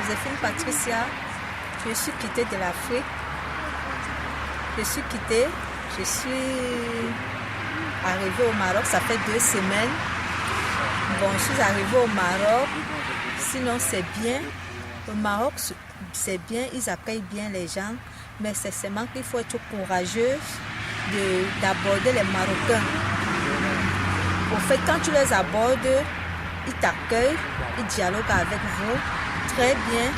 Joséphine Patricia. Je suis quittée de l'Afrique. Je suis arrivée au Maroc, ça fait 2 semaines. Bon, je suis arrivée au Maroc. Sinon, c'est bien. Au Maroc, c'est bien, ils accueillent bien les gens. Mais c'est seulement qu'il faut être courageux d'aborder les Marocains. Au fait, quand tu les abordes, ils t'accueillent, ils dialoguent avec vous. Très bien,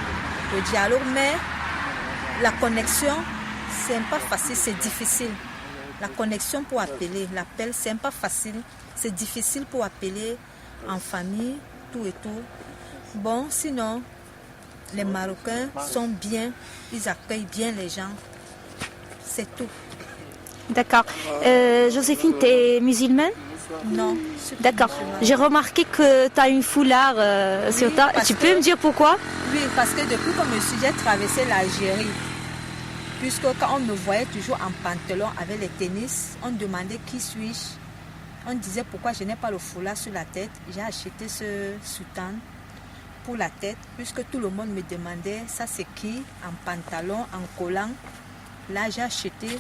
le dialogue, mais la connexion, c'est pas facile, c'est difficile. La connexion pour appeler, l'appel, c'est pas facile. C'est difficile pour appeler en famille, tout et tout. Bon, sinon, les Marocains sont bien, ils accueillent bien les gens. C'est tout. D'accord. Joséphine, tu es musulmane? Non. D'accord. J'ai remarqué que tu as une foulard sur toi. Tu peux me dire pourquoi? Oui, parce que depuis que j'ai traversé l'Algérie, puisque quand on me voyait toujours en pantalon avec les tennis, on demandait qui suis-je. On disait pourquoi je n'ai pas le foulard sur la tête. J'ai acheté ce soutane pour la tête, puisque tout le monde me demandait ça c'est qui, en pantalon, en collant. Là j'ai acheté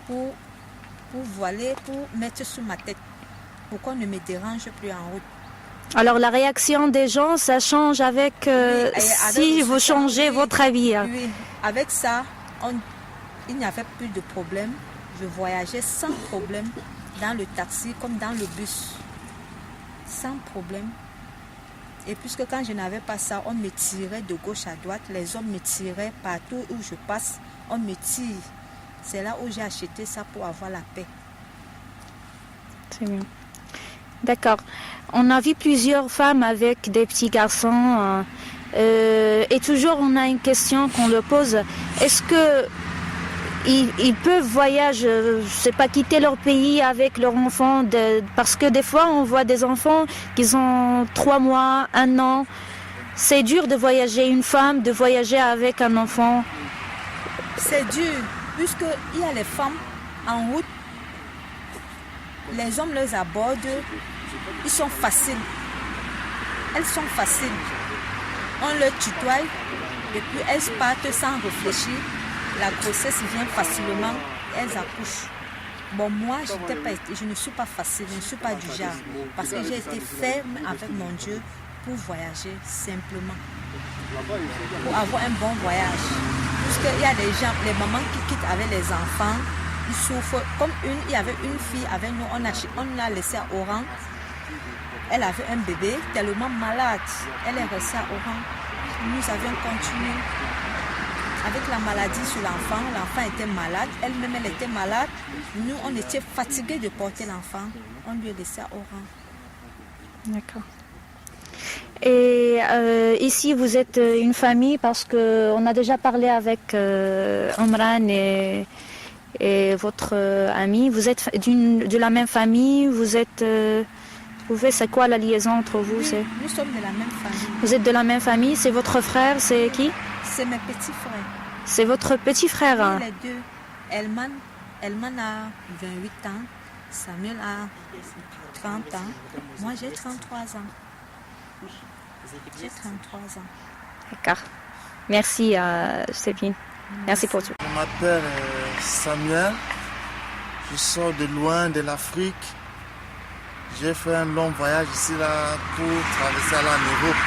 pour voiler, pour mettre sur ma tête, pour qu'on ne me dérange plus en route. Alors la réaction des gens, ça change avec, si vous changez votre avis. Oui, avec ça, il n'y avait plus de problème. Je voyageais sans problème dans le taxi comme dans le bus. Sans problème. Et puisque quand je n'avais pas ça, on me tirait de gauche à droite. Les hommes me tiraient partout où je passe. On me tire. C'est là où j'ai acheté ça pour avoir la paix. C'est bien. D'accord. On a vu plusieurs femmes avec des petits garçons. Et toujours, on a une question qu'on leur pose. Est-ce que ils peuvent voyager, je sais pas, quitter leur pays avec leurs enfants, parce que des fois on voit des enfants qui ont 3 mois, 1 an. C'est dur de voyager, une femme, de voyager avec un enfant. C'est dur, puisqu'il y a les femmes en route, les hommes les abordent, ils sont faciles. Elles sont faciles. On les tutoie et puis elles partent sans réfléchir. La grossesse vient facilement, elles accouchent. Bon, moi, je ne suis pas facile, je ne suis pas du genre. Parce que j'ai été ferme avec mon Dieu pour voyager simplement. Pour avoir un bon voyage. Puisqu'il y a des gens, les mamans qui quittent avec les enfants, ils souffrent. Comme il y avait une fille avec nous, on l'a laissée à Oran. Elle avait un bébé tellement malade. Elle est restée à Oran. Nous avions continué. Avec la maladie sur l'enfant était malade, elle-même elle était malade. Nous, on était fatigués de porter l'enfant. On lui a laissé à Oran. D'accord. Et ici, vous êtes une famille parce qu'on a déjà parlé avec Omran et votre ami. Vous êtes de la même famille, vous êtes... c'est quoi la liaison entre vous? Oui, nous sommes de la même famille. Vous êtes de la même famille, c'est votre frère, c'est qui? C'est mes petits frères. C'est votre petit frère? Oui, les deux. Elman a 28 ans, Samuel a 30 ans, moi j'ai 33 ans. J'ai 33 ans. D'accord. Merci, Joséphine. Merci pour tout. Je m'appelle Samuel. Je sors de loin de l'Afrique. J'ai fait un long voyage ici là pour traverser en Europe.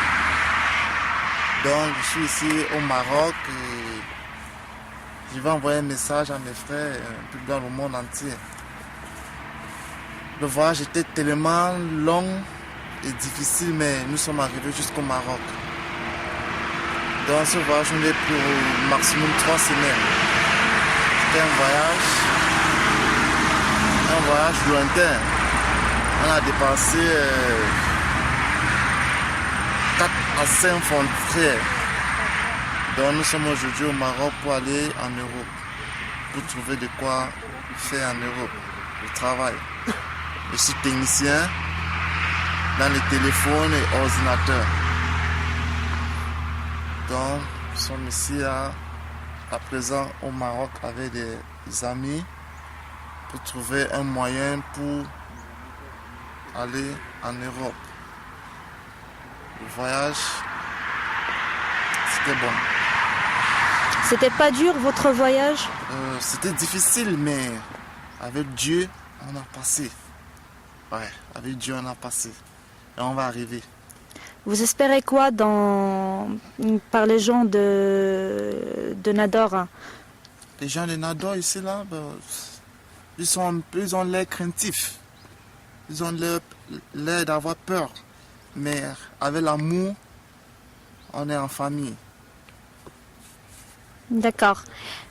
Donc je suis ici au Maroc et je vais envoyer un message à mes frères un peu dans le monde entier. Le voyage était tellement long et difficile, mais nous sommes arrivés jusqu'au Maroc. Dans ce voyage, on est pour au maximum 3 semaines. C'était un voyage lointain. On a dépensé 4 à 5 frontières. Donc nous sommes aujourd'hui au Maroc pour aller en Europe, pour trouver de quoi faire en Europe, le travail. Je suis technicien dans les téléphones et ordinateurs. Donc nous sommes ici à présent au Maroc avec des amis pour trouver un moyen pour aller en Europe. Le voyage, c'était bon. C'était pas dur votre voyage? C'était difficile, mais avec Dieu, on a passé. Ouais, avec Dieu, on a passé. Et on va arriver. Vous espérez quoi par les gens de Nador? Les gens de Nador ici, là, ils ont l'air craintifs. Ils ont l'air d'avoir peur. Mais avec l'amour, on est en famille. D'accord.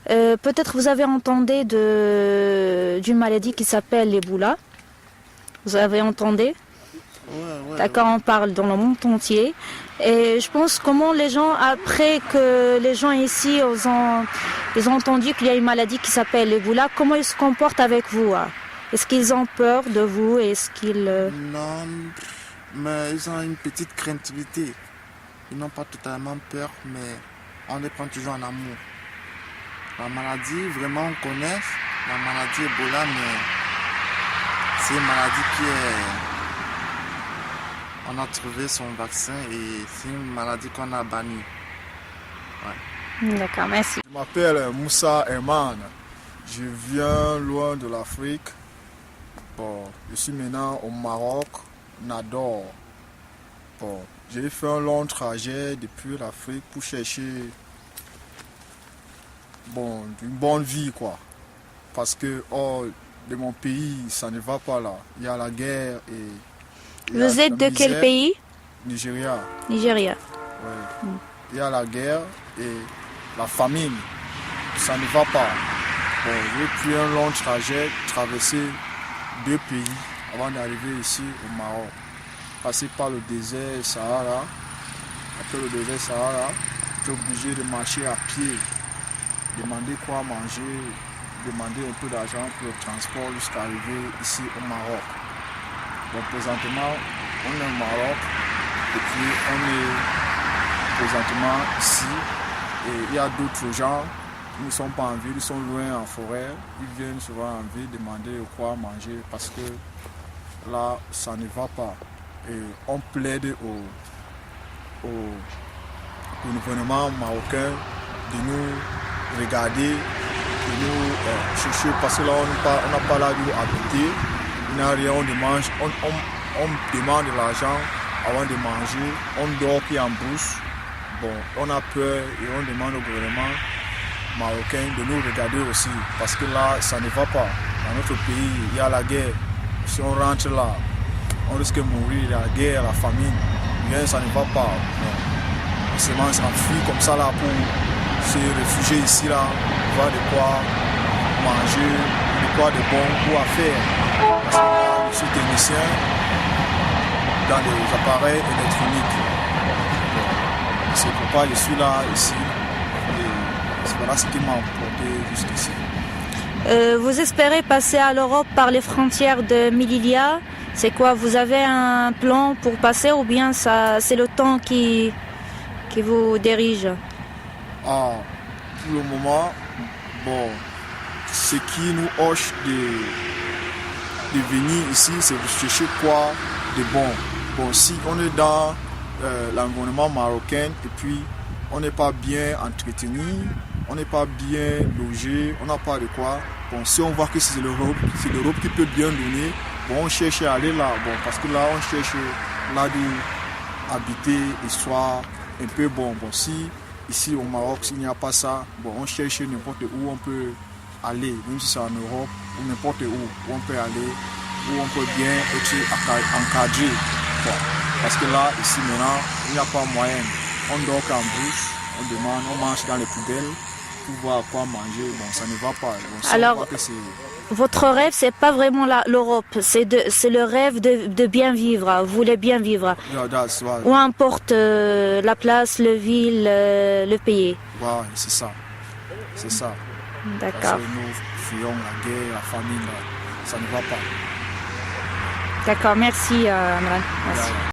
Peut-être vous avez entendu d'une maladie qui s'appelle l'Ebola. Vous avez entendu? Ouais, D'accord, on parle dans le monde entier. Et je pense comment les gens, après que les gens ici ils ont entendu qu'il y a une maladie qui s'appelle l'Ebola, comment ils se comportent avec vous? Est-ce qu'ils ont peur de vous? Est-ce qu'ils... Non, mais ils ont une petite craintivité. Ils n'ont pas totalement peur, mais on les prend toujours en amour. La maladie, vraiment, on connaît la maladie Ebola, mais c'est une maladie qui est... On a trouvé son vaccin et c'est une maladie qu'on a bannie. Ouais. D'accord, merci. Je m'appelle Moussa Herman. Je viens loin de l'Afrique. Bon, je suis maintenant au Maroc, Nador. Bon, j'ai fait un long trajet depuis l'Afrique pour chercher une bonne vie, quoi. Parce que hors de mon pays, ça ne va pas là. Il y a la guerre et... Vous êtes de quel pays? Nigeria. Nigeria. Ouais. Il y a la guerre et la famine. Ça ne va pas. Bon, j'ai pris un long trajet, traversé 2 pays avant d'arriver ici au Maroc. Passer par le désert Sahara. Après le désert Sahara, j'étais obligé de marcher à pied. Demander quoi manger, demander un peu d'argent pour le transport jusqu'à arriver ici au Maroc. Donc présentement, on est au Maroc et puis on est présentement ici. Et il y a d'autres gens qui ne sont pas en ville, ils sont loin en forêt. Ils viennent souvent en ville demander quoi manger parce que là, ça ne va pas. Et on plaide au gouvernement marocain de nous regarder, de nous chercher parce que là, on n'a pas là d'où habiter. Il n'y a rien, on demande de l'argent avant de manger, on dort puis en brousse. Bon, on a peur et on demande au gouvernement marocain de nous regarder aussi parce que là, ça ne va pas. Dans notre pays, il y a la guerre. Si on rentre là, on risque de mourir, la guerre, la famine. Bien, ça ne va pas. On s'enfuit comme ça là pour se réfugier ici là, voir de quoi manger, de quoi de bon pour à faire. Parce que là, je suis technicien dans les appareils électroniques. C'est pourquoi je suis là ici. Et c'est voilà ce qui m'a emporté jusqu'ici. Vous espérez passer à l'Europe par les frontières de Melilla? C'est quoi? Vous avez un plan pour passer ou bien c'est le temps qui vous dirige? Pour le moment, bon, ce qui nous hoche de venir ici, c'est de chercher quoi de bon. Bon, si on est dans l'environnement marocain et puis on n'est pas bien entretenu, on n'est pas bien logé, on n'a pas de quoi. Bon, si on voit que c'est l'Europe qui peut bien donner, bon, on cherche à aller là. Bon, parce que là, on cherche là d'où habiter et soit un peu bon. Bon, si ici au Maroc, s'il n'y a pas ça, bon, on cherche n'importe où on peut aller, même si c'est en Europe ou n'importe où on peut aller, où on peut bien être encadré. Bon, parce que là, ici maintenant, il n'y a pas moyen. On dort qu'en bouche, on demande, on mange dans les poubelles pour voir quoi manger. Bon, ça ne va pas. Bon, alors, votre rêve, c'est pas vraiment l'Europe, c'est le rêve de bien vivre. Vous voulez bien vivre. Yeah, that's right. Ou importe la place, la ville, le pays. Ouais, c'est ça. C'est ça. D'accord. Parce que nous fuyons la guerre, la famine, là, ça ne va pas. D'accord, merci, Amran. Merci. Yeah.